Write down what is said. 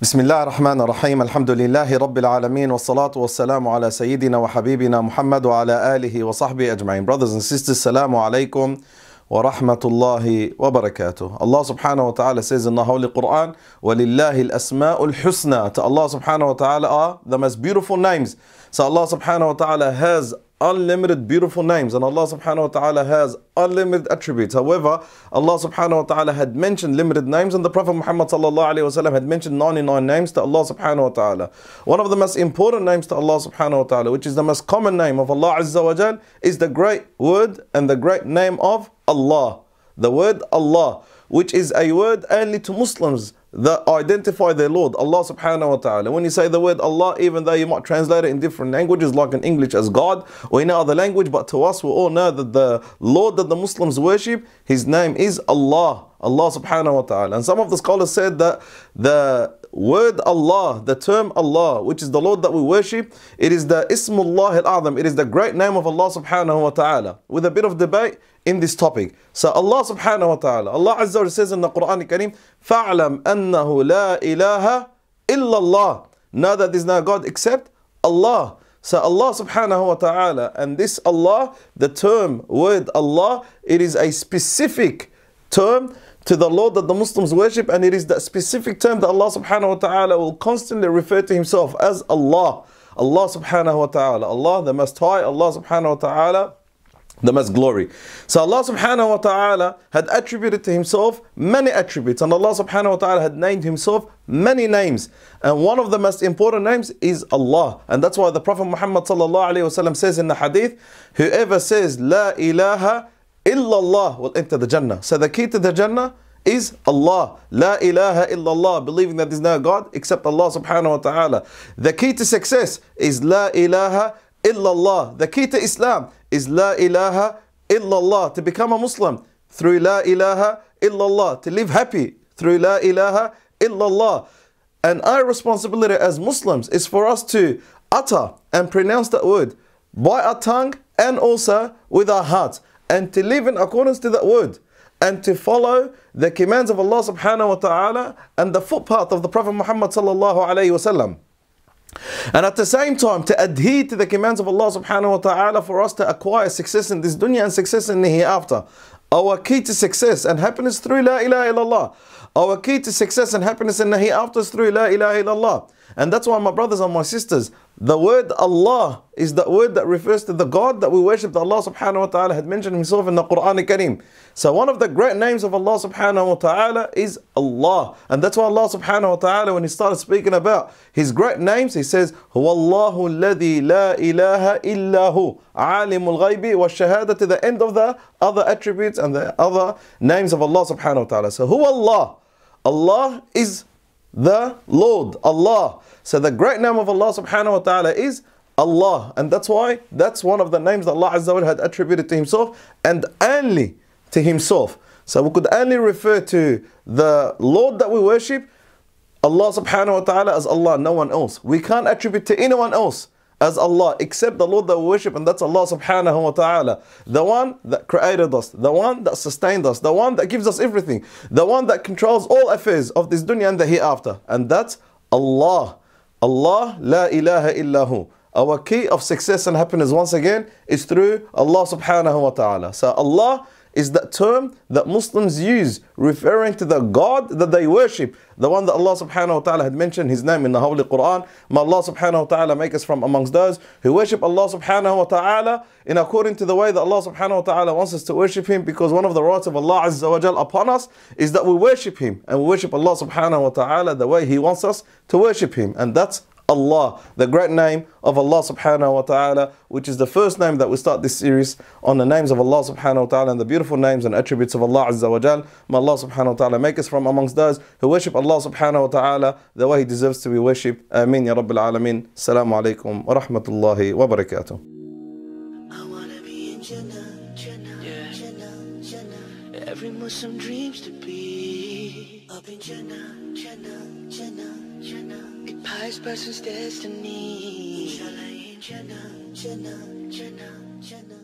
بسم الله الرحمن الرحيم الحمد لله رب العالمين والصلاة والسلام على سيدنا وحبيبنا محمد وعلى آله وصحبه أجمعين. Brothers and sisters, Assalamu alaikum wa rahmatullahi wa barakatuh. Allah subhanahu wa ta'ala says in the Holy Quran, وَلِلَّهِ الْأَسْمَاءُ الْحُسْنَى. To Allah subhanahu wa ta'ala are the most beautiful names. So Allah subhanahu wa ta'ala has unlimited beautiful names, and Allah subhanahu wa ta'ala has unlimited attributes. However, Allah subhanahu wa ta'ala had mentioned limited names, and the Prophet Muhammad sallallahu alayhi wa sallam had mentioned 99 names to Allah subhanahu wa ta'ala. One of the most important names to Allah subhanahu wa ta'ala, which is the most common name of Allah azza wa jal, is the great word and the great name of Allah. The word Allah, which is a word only to Muslims that identify their Lord, Allah subhanahu wa ta'ala. When you say the word Allah, even though you might translate it in different languages, like in English as God or in other language, but to us we all know that the Lord that the Muslims worship, His name is Allah, Allah subhanahu wa ta'ala. And some of the scholars said that the word Allah, the term Allah, which is the Lord that we worship, it is the Ismullah al-A'zam, it is the great name of Allah subhanahu wa ta'ala, with a bit of debate in this topic. So Allah subhanahu wa ta'ala, Allah azza wa jalla says in the Quran al-Kareem, فَاعْلَمْ أَنَّهُ لَا إِلَهَ إِلَّا اللَّهِ. Know that there is no God except Allah. So Allah subhanahu wa ta'ala, and this Allah, the term word Allah, it is a specific term to the Lord that the Muslims worship, and it is that specific term that Allah subhanahu wa ta'ala will constantly refer to Himself as Allah. Allah subhanahu wa ta'ala, Allah the Most High, Allah subhanahu wa ta'ala the most glory. So Allah subhanahu wa ta'ala had attributed to Himself many attributes, and Allah subhanahu wa ta'ala had named Himself many names, and one of the most important names is Allah. And that's why the Prophet Muhammad sallallahu alayhi wa sallam says in the hadith, whoever says La ilaha illallah will enter the Jannah. So the key to the Jannah is Allah. La ilaha illallah, believing that there is no God except Allah subhanahu wa ta'ala. The key to success is La ilaha illallah. The key to Islam is La ilaha illallah. To become a Muslim through La ilaha illallah. To live happy through La ilaha illallah. And our responsibility as Muslims is for us to utter and pronounce that word by our tongue and also with our hearts, and to live in accordance to that word, and to follow the commands of Allah subhanahu wa ta'ala and the footpath of the Prophet Muhammad sallallahu alayhi wa sallam. And at the same time to adhere to the commands of Allah subhanahu wa ta'ala for us to acquire success in this dunya and success in the hereafter. Our key to success and happiness through La ilaha illallah. Our key to success and happiness in the hereafter is through La ilaha illallah. And that's why, my brothers and my sisters, the word Allah is the word that refers to the God that we worship, that Allah subhanahu wa ta'ala had mentioned Himself in the Quran al-Kareem. So one of the great names of Allah subhanahu wa ta'ala is Allah. And that's why Allah subhanahu wa ta'ala, when He started speaking about His great names, He says, هُوَ اللَّهُ الَّذِي لَا إِلَهَ إِلَّا هُ عَالِمُ الْغَيْبِ وَالشَّهَادَةِ, to the end of the other attributes and the other names of Allah subhanahu wa ta'ala. So who Allah? Allah is the Lord, Allah. So the great name of Allah subhanahu wa ta'ala is Allah. And that's why that's one of the names that Allah azza wa jalla had attributed to Himself, and only to Himself. So we could only refer to the Lord that we worship, Allah subhanahu wa ta'ala, as Allah, no one else. We can't attribute to anyone else as Allah except the Lord that we worship, and that's Allah subhanahu wa ta'ala. The one that created us, the one that sustained us, the one that gives us everything, the one that controls all affairs of this dunya and the hereafter. And that's Allah. Allah, La ilaha illahu. Our key of success and happiness once again is through Allah subhanahu wa ta'ala. So Allah is that term that Muslims use referring to the God that they worship, the one that Allah subhanahu wa ta'ala had mentioned His name in the Holy Quran. May Allah subhanahu wa ta'ala make us from amongst those who worship Allah subhanahu wa ta'ala in according to the way that Allah subhanahu wa ta'ala wants us to worship Him, because one of the rights of Allah azza wa jal upon us is that we worship Him, and we worship Allah subhanahu wa ta'ala the way He wants us to worship Him, and that's Allah, the great name of Allah subhanahu wa ta'ala, which is the first name that we start this series on, the names of Allah subhanahu wa ta'ala and the beautiful names and attributes of Allah azza wa jal. May Allah subhanahu wa ta'ala make us from amongst those who worship Allah subhanahu wa ta'ala the way He deserves to be worshipped. Ameen ya Rabbil Alameen. Assalamu alaikum wa rahmatullahi wa barakatuh. I wanna be in Jannah, Jannah, Jannah, Jannah. Every Muslim dreams to be up in Jannah, Jannah, Jannah, Jannah. A pious person's destiny. Inshallah in Jannah, Jannah, Jannah, Jannah.